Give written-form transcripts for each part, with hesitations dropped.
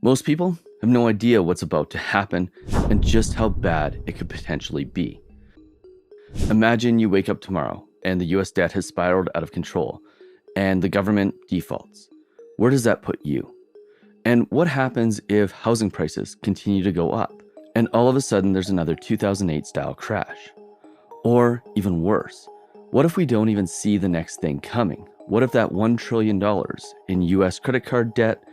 Most people have no idea what's about to happen and just how bad it could potentially be. Imagine you wake up tomorrow and the US debt has spiraled out of control and the government defaults. Where does that put you? And what happens if housing prices continue to go up and all of a sudden there's another 2008 style crash? Or even worse, what if we don't even see the next thing coming? What if that $1 trillion in US credit card debt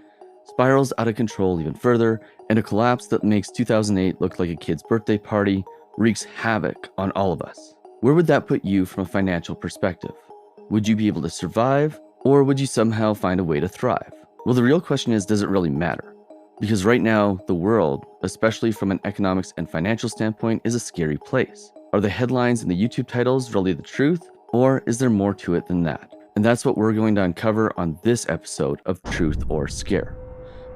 spirals out of control even further, and a collapse that makes 2008 look like a kid's birthday party wreaks havoc on all of us? Where would that put you from a financial perspective? Would you be able to survive, or would you somehow find a way to thrive? Well, the real question is, does it really matter? Because right now, the world, especially from an economics and financial standpoint, is a scary place. Are the headlines and the YouTube titles really the truth, or is there more to it than that? And that's what we're going to uncover on this episode of Truth or Scare.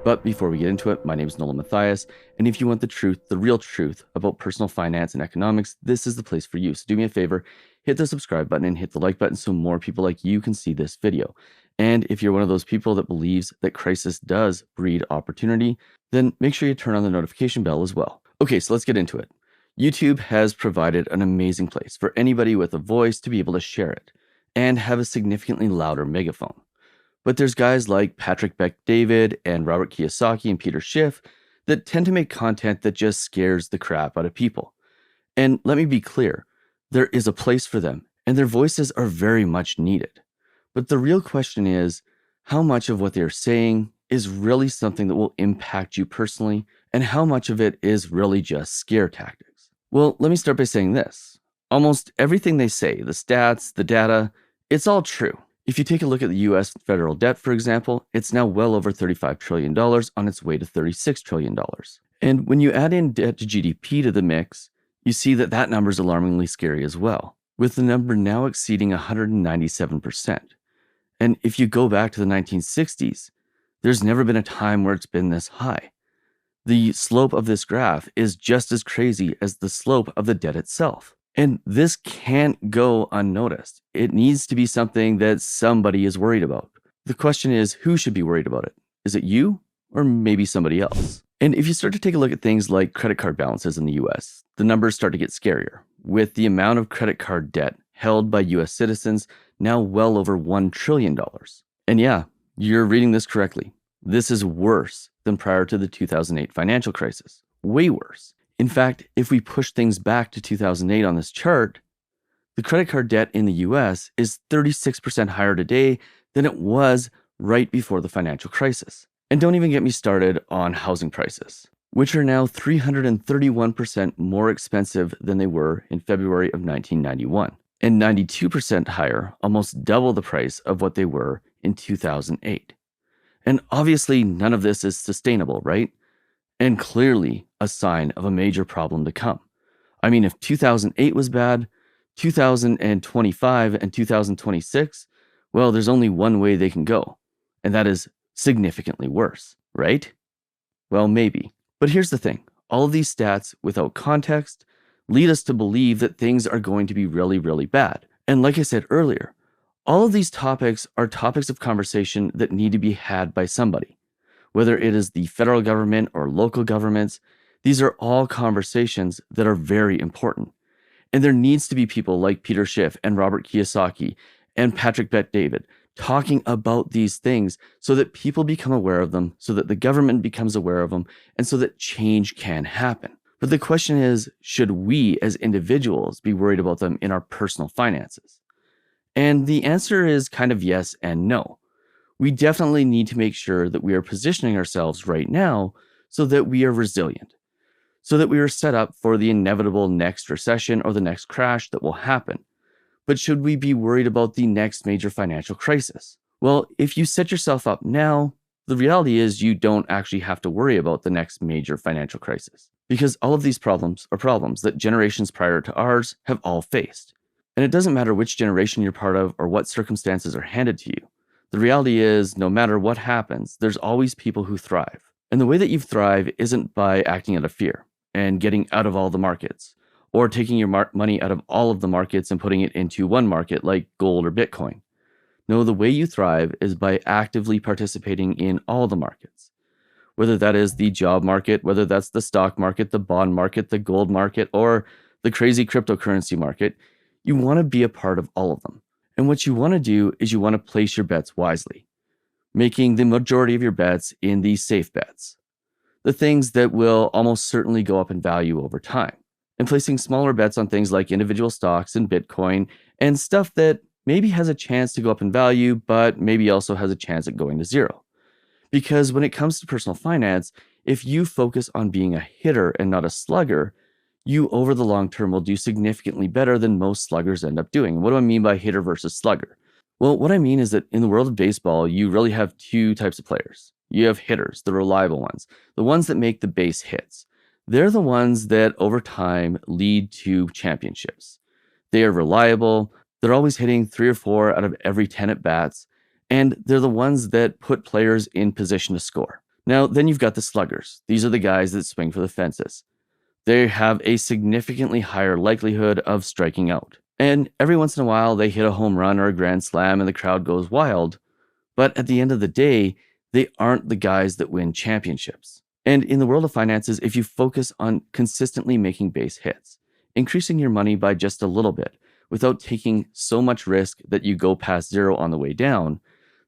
But before we get into it, my name is Nolan Matthias, and if you want the truth, the real truth about personal finance and economics, this is the place for you. So do me a favor, hit the subscribe button and hit the like button so more people like you can see this video. And if you're one of those people that believes that crisis does breed opportunity, then make sure you turn on the notification bell as well. Okay, so let's get into it. YouTube has provided an amazing place for anybody with a voice to be able to share it and have a significantly louder megaphone. But there's guys like Patrick Bet-David and Robert Kiyosaki and Peter Schiff that tend to make content that just scares the crap out of people. And let me be clear, there is a place for them, and their voices are very much needed. But the real question is, how much of what they're saying is really something that will impact you personally, and how much of it is really just scare tactics? Well, let me start by saying this. Almost everything they say, the stats, the data, it's all true. If you take a look at the US federal debt, for example, it's now well over $35 trillion on its way to $36 trillion. And when you add in debt to GDP to the mix, you see that that number is alarmingly scary as well, with the number now exceeding 197%. And if you go back to the 1960s, there's never been a time where it's been this high. The slope of this graph is just as crazy as the slope of the debt itself. And this can't go unnoticed. It needs to be something that somebody is worried about. The question is, who should be worried about it? Is it you or maybe somebody else? And if you start to take a look at things like credit card balances in the US, the numbers start to get scarier, with the amount of credit card debt held by US citizens now well over $1 trillion. And yeah, you're reading this correctly. This is worse than prior to the 2008 financial crisis. Way worse. In fact, if we push things back to 2008 on this chart, the credit card debt in the US is 36% higher today than it was right before the financial crisis. And don't even get me started on housing prices, which are now 331% more expensive than they were in February of 1991, and 92% higher, almost double the price of what they were in 2008. And obviously, none of this is sustainable, right? And clearly a sign of a major problem to come. I mean, if 2008 was bad, 2025 and 2026, well, there's only one way they can go, and that is significantly worse, right? Well, maybe. But here's the thing. All of these stats, without context, lead us to believe that things are going to be really, really bad. And like I said earlier, all of these topics are topics of conversation that need to be had by somebody. Whether it is the federal government or local governments, these are all conversations that are very important. And there needs to be people like Peter Schiff and Robert Kiyosaki and Patrick Bet-David talking about these things so that people become aware of them, so that the government becomes aware of them, and so that change can happen. But the question is, should we as individuals be worried about them in our personal finances? And the answer is kind of yes and no. We definitely need to make sure that we are positioning ourselves right now so that we are resilient, so that we are set up for the inevitable next recession or the next crash that will happen. But should we be worried about the next major financial crisis? Well, if you set yourself up now, the reality is you don't actually have to worry about the next major financial crisis, because all of these problems are problems that generations prior to ours have all faced. And it doesn't matter which generation you're part of or what circumstances are handed to you. The reality is, no matter what happens, there's always people who thrive. And the way that you thrive isn't by acting out of fear and getting out of all the markets, or taking your money out of all of the markets and putting it into one market like gold or Bitcoin. No, the way you thrive is by actively participating in all the markets. whether that is the job market, whether that's the stock market, the bond market, the gold market, or the crazy cryptocurrency market. You want to be a part of all of them. And what you want to do is you want to place your bets wisely, making the majority of your bets in the safe bets, the things that will almost certainly go up in value over time, and placing smaller bets on things like individual stocks and Bitcoin and stuff that maybe has a chance to go up in value, but maybe also has a chance at going to zero. Because when it comes to personal finance, if you focus on being a hitter and not a slugger, you over the long term will do significantly better than most sluggers end up doing. What do I mean by hitter versus slugger? Well, what I mean is that in the world of baseball, you really have two types of players. You have hitters, the reliable ones, the ones that make the base hits. They're the ones that over time lead to championships. They are reliable. They're always hitting 3 or 4 out of every 10 at bats, and they're the ones that put players in position to score. Now, then you've got the sluggers. These are the guys that swing for the fences. They have a significantly higher likelihood of striking out. And every once in a while, they hit a home run or a grand slam and the crowd goes wild. But at the end of the day, they aren't the guys that win championships. And in the world of finances, if you focus on consistently making base hits, increasing your money by just a little bit without taking so much risk that you go past zero on the way down,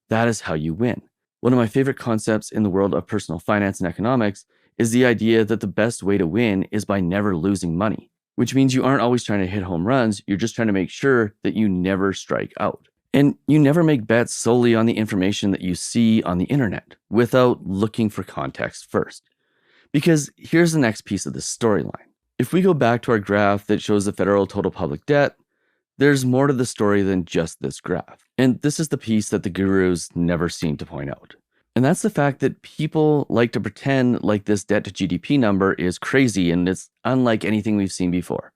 that is how you win. One of my favorite concepts in the world of personal finance and economics is the idea that the best way to win is by never losing money, which means you aren't always trying to hit home runs. You're just trying to make sure that you never strike out. And you never make bets solely on the information that you see on the internet without looking for context first. Because here's the next piece of this storyline. If we go back to our graph that shows the federal total public debt, there's more to the story than just this graph. And this is the piece that the gurus never seem to point out. And that's the fact that people like to pretend like this debt to GDP number is crazy and it's unlike anything we've seen before.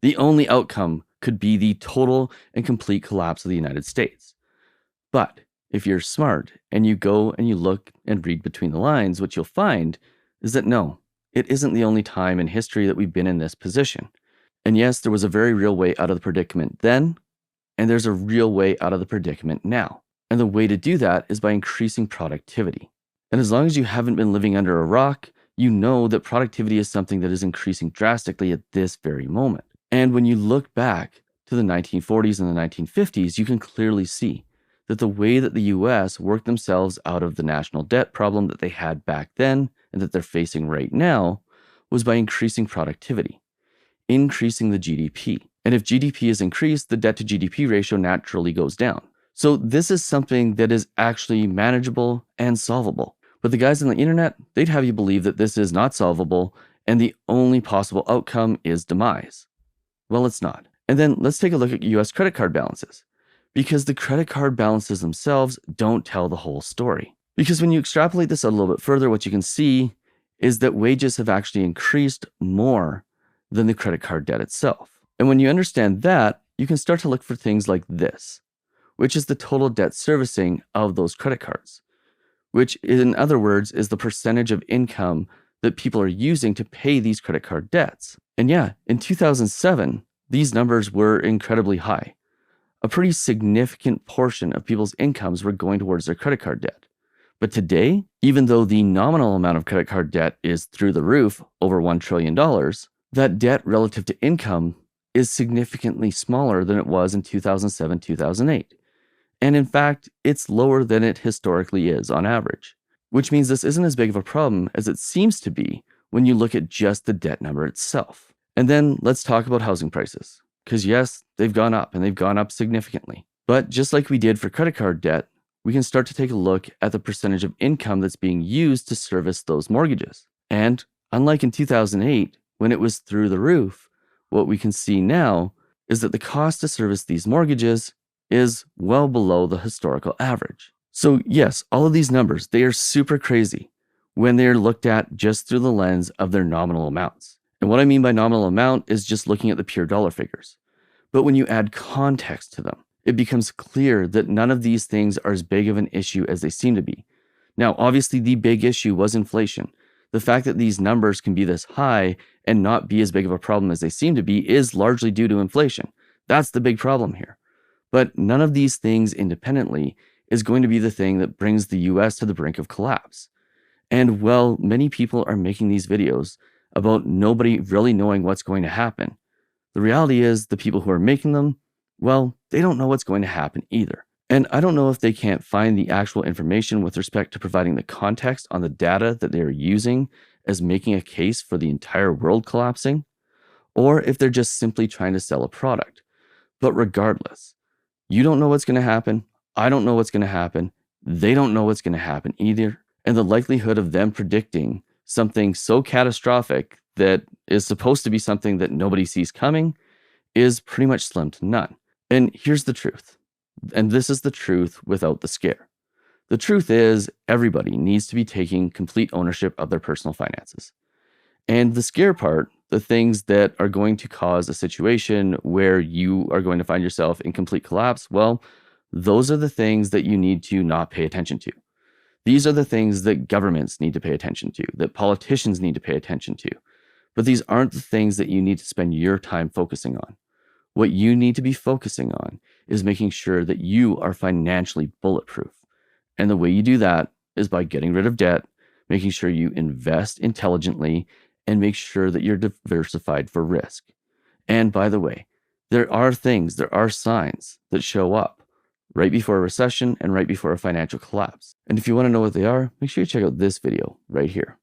The only outcome could be the total and complete collapse of the United States. But if you're smart and you go and you look and read between the lines, what you'll find is that no, it isn't the only time in history that we've been in this position. And yes, there was a very real way out of the predicament then, and there's a real way out of the predicament now. And the way to do that is by increasing productivity. And as long as you haven't been living under a rock, you know that productivity is something that is increasing drastically at this very moment. And when you look back to the 1940s and the 1950s, you can clearly see that the way that the US worked themselves out of the national debt problem that they had back then and that they're facing right now was by increasing productivity, increasing the GDP. And if GDP is increased, the debt to GDP ratio naturally goes down. So this is something that is actually manageable and solvable. But the guys on the internet, they'd have you believe that this is not solvable and the only possible outcome is demise. Well, it's not. And then let's take a look at US credit card balances, because the credit card balances themselves don't tell the whole story. Because when you extrapolate this out a little bit further, what you can see is that wages have actually increased more than the credit card debt itself. And when you understand that, you can start to look for things like this, which is the total debt servicing of those credit cards, which in other words is the percentage of income that people are using to pay these credit card debts. And yeah, in 2007, these numbers were incredibly high. A pretty significant portion of people's incomes were going towards their credit card debt. But today, even though the nominal amount of credit card debt is through the roof, over $1 trillion, that debt relative to income is significantly smaller than it was in 2007, 2008. And in fact, it's lower than it historically is on average, which means this isn't as big of a problem as it seems to be when you look at just the debt number itself. And then let's talk about housing prices, because yes, they've gone up and they've gone up significantly. But just like we did for credit card debt, we can start to take a look at the percentage of income that's being used to service those mortgages. And unlike in 2008, when it was through the roof, what we can see now is that the cost to service these mortgages is well below the historical average. So yes, all of these numbers, they are super crazy when they're looked at just through the lens of their nominal amounts. And what I mean by nominal amount is just looking at the pure dollar figures. But when you add context to them, it becomes clear that none of these things are as big of an issue as they seem to be. Now, obviously, the big issue was inflation. The fact that these numbers can be this high and not be as big of a problem as they seem to be is largely due to inflation. That's the big problem here. But none of these things independently is going to be the thing that brings the US to the brink of collapse. And while many people are making these videos about nobody really knowing what's going to happen, the reality is the people who are making them, well, they don't know what's going to happen either. And I don't know if they can't find the actual information with respect to providing the context on the data that they are using as making a case for the entire world collapsing, or if they're just simply trying to sell a product. But regardless, you don't know what's going to happen. I don't know what's going to happen. They don't know what's going to happen either. And the likelihood of them predicting something so catastrophic that is supposed to be something that nobody sees coming is pretty much slim to none. And here's the truth. And this is the truth without the scare. The truth is, everybody needs to be taking complete ownership of their personal finances. And the scare part, the things that are going to cause a situation where you are going to find yourself in complete collapse, well, those are the things that you need to not pay attention to. These are the things that governments need to pay attention to, that politicians need to pay attention to. But these aren't the things that you need to spend your time focusing on. What you need to be focusing on is making sure that you are financially bulletproof. And the way you do that is by getting rid of debt, making sure you invest intelligently, and make sure that you're diversified for risk. And by the way, there are signs that show up right before a recession and right before a financial collapse. And if you want to know what they are, make sure you check out this video right here.